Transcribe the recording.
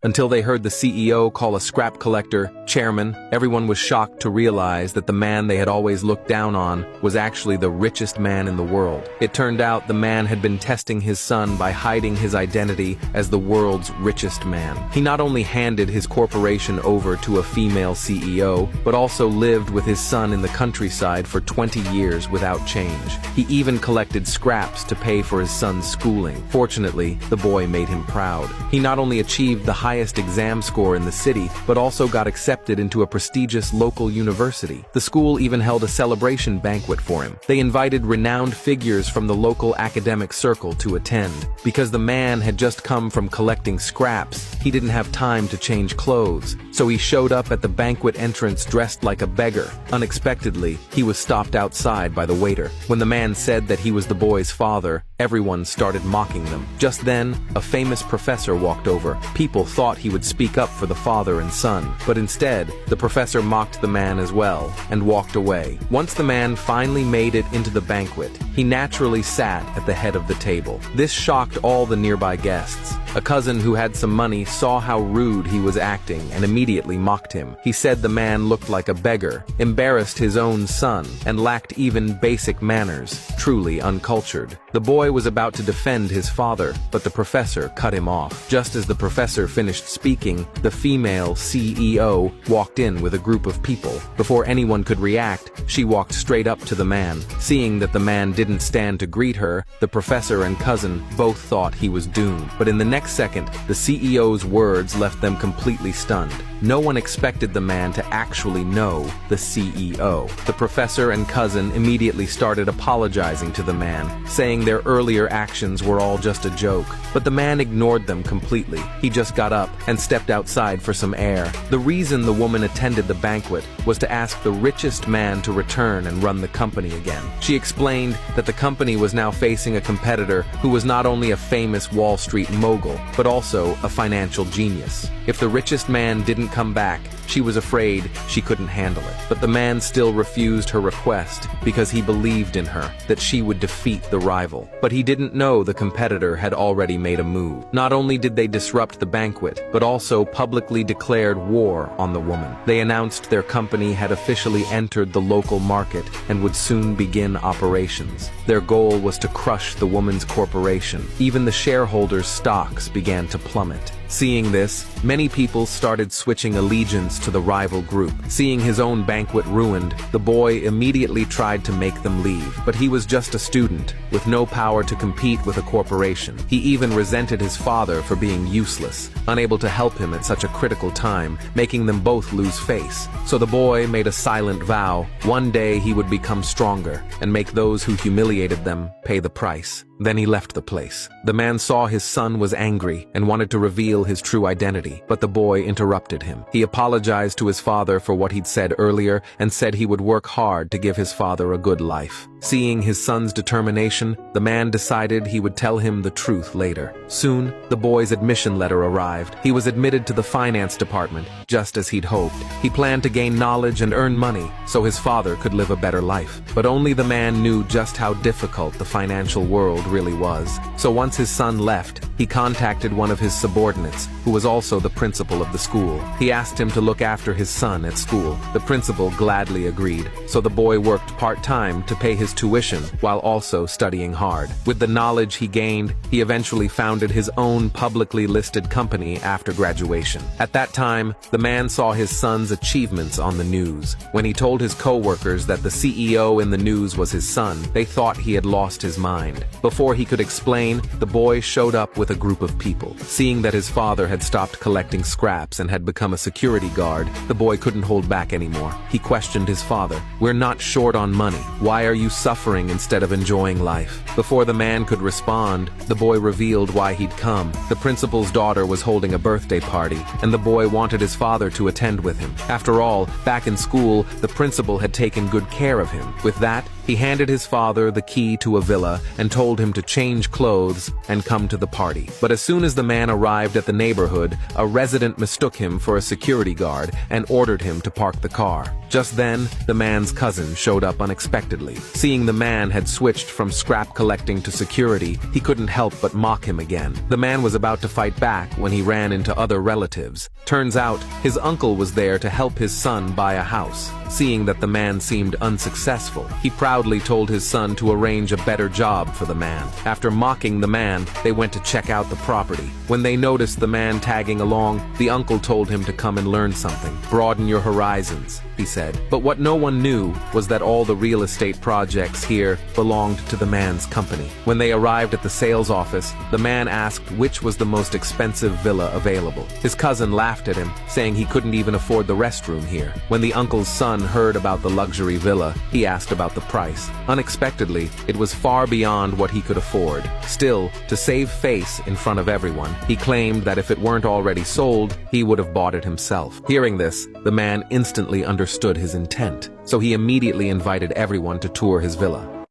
until they heard the CEO call a scrap collector chairman. Everyone was shocked to realize that the man they had always looked down on was actually the richest man in the world. It turned out the man had been testing his son by hiding his identity as the world's richest man. He not only handed his corporation over to a female CEO, but also lived with his son in the countryside for 20 years without change. He even collected scraps to pay for his son's schooling. Fortunately, the boy made him proud. He not only achieved the highest exam score in the city, but also got accepted into a prestigious local university. The school even held a celebration banquet for him. They invited renowned figures from the local academic circle to attend. Because the man had just come from collecting scraps, he didn't have time to change clothes, so he showed up at the banquet entrance dressed like a beggar. Unexpectedly, he was stopped outside by the waiter. When the man said that he was the boy's father, everyone started mocking them. Just then, a famous professor walked over. People thought he would speak up for the father and son, but instead, the professor mocked the man as well and walked away. Once the man finally made it into the banquet, he naturally sat at the head of the table. This shocked all the nearby guests. A cousin who had some money saw how rude he was acting and immediately mocked him. He said the man looked like a beggar, embarrassed his own son, and lacked even basic manners, truly uncultured. The boy was about to defend his father, but the professor cut him off. Just as the professor finished speaking, the female CEO walked in with a group of people. Before anyone could react, she walked straight up to the man. Seeing that the man didn't stand to greet her, the professor and cousin both thought he was doomed. But in the next second, the CEO's words left them completely stunned. No one expected the man to actually know the CEO. The professor and cousin immediately started apologizing to the man, saying their earlier actions were all just a joke. But the man ignored them completely. He just got up and stepped outside for some air. The reason the woman attended the banquet was to ask the richest man to return and run the company again. She explained that the company was now facing a competitor who was not only a famous Wall Street mogul, but also a financial genius. If the richest man didn't come back, she was afraid she couldn't handle it. But the man still refused her request because he believed in her, that she would defeat the rival. But he didn't know the competitor had already made a move. Not only did they disrupt the banquet, but also publicly declared war on the woman. They announced their company had officially entered the local market and would soon begin operations. Their goal was to crush the woman's corporation. Even the shareholders' stocks began to plummet. Seeing this, many people started switching allegiance to the rival group. Seeing his own banquet ruined, the boy immediately tried to make them leave. But he was just a student, with no power to compete with a corporation. He even resented his father for being useless, unable to help him at such a critical time, making them both lose face. So the boy made a silent vow. One day he would become stronger and make those who humiliated them pay the price. Then he left the place. The man saw his son was angry and wanted to reveal his true identity, but the boy interrupted him. He apologized to his father for what he'd said earlier and said he would work hard to give his father a good life. Seeing his son's determination, the man decided he would tell him the truth later. Soon, the boy's admission letter arrived. He was admitted to the finance department, just as he'd hoped. He planned to gain knowledge and earn money so his father could live a better life. But only the man knew just how difficult the financial world really was. So once his son left, he contacted one of his subordinates, who was also the principal of the school. He asked him to look after his son at school. The principal gladly agreed, so the boy worked part-time to pay his tuition while also studying hard. With the knowledge he gained, he eventually founded his own publicly listed company after graduation. At that time, the man saw his son's achievements on the news. When he told his co-workers that the CEO in the news was his son, they thought he had lost his mind. Before he could explain, the boy showed up with a group of people. Seeing that his father had stopped collecting scraps and had become a security guard, the boy couldn't hold back anymore. He questioned his father. "We're not short on money. Why are you suffering instead of enjoying life?" Before the man could respond, the boy revealed why he'd come. The principal's daughter was holding a birthday party, and the boy wanted his father to attend with him. After all, back in school, the principal had taken good care of him. With that, he handed his father the key to a villa and told him to change clothes and come to the party. But as soon as the man arrived at the the neighborhood, a resident mistook him for a security guard and ordered him to park the car. Just then, the man's cousin showed up unexpectedly. Seeing the man had switched from scrap collecting to security, he couldn't help but mock him again. The man was about to fight back when he ran into other relatives. Turns out, his uncle was there to help his son buy a house. Seeing that the man seemed unsuccessful, he proudly told his son to arrange a better job for the man. After mocking the man, they went to check out the property. When they noticed the man tagging along, the uncle told him to come and learn something. Broaden your horizons, he said. But what no one knew was that all the real estate projects here belonged to the man's company. When they arrived at the sales office, the man asked which was the most expensive villa available. His cousin laughed at him, saying he couldn't even afford the restroom here. When the uncle's son heard about the luxury villa, he asked about the price. Unexpectedly, it was far beyond what he could afford. Still, to save face in front of everyone, he claimed that if it weren't already sold, he would have bought it himself. Hearing this, the man instantly understood his intent, so he immediately invited everyone to tour his villa.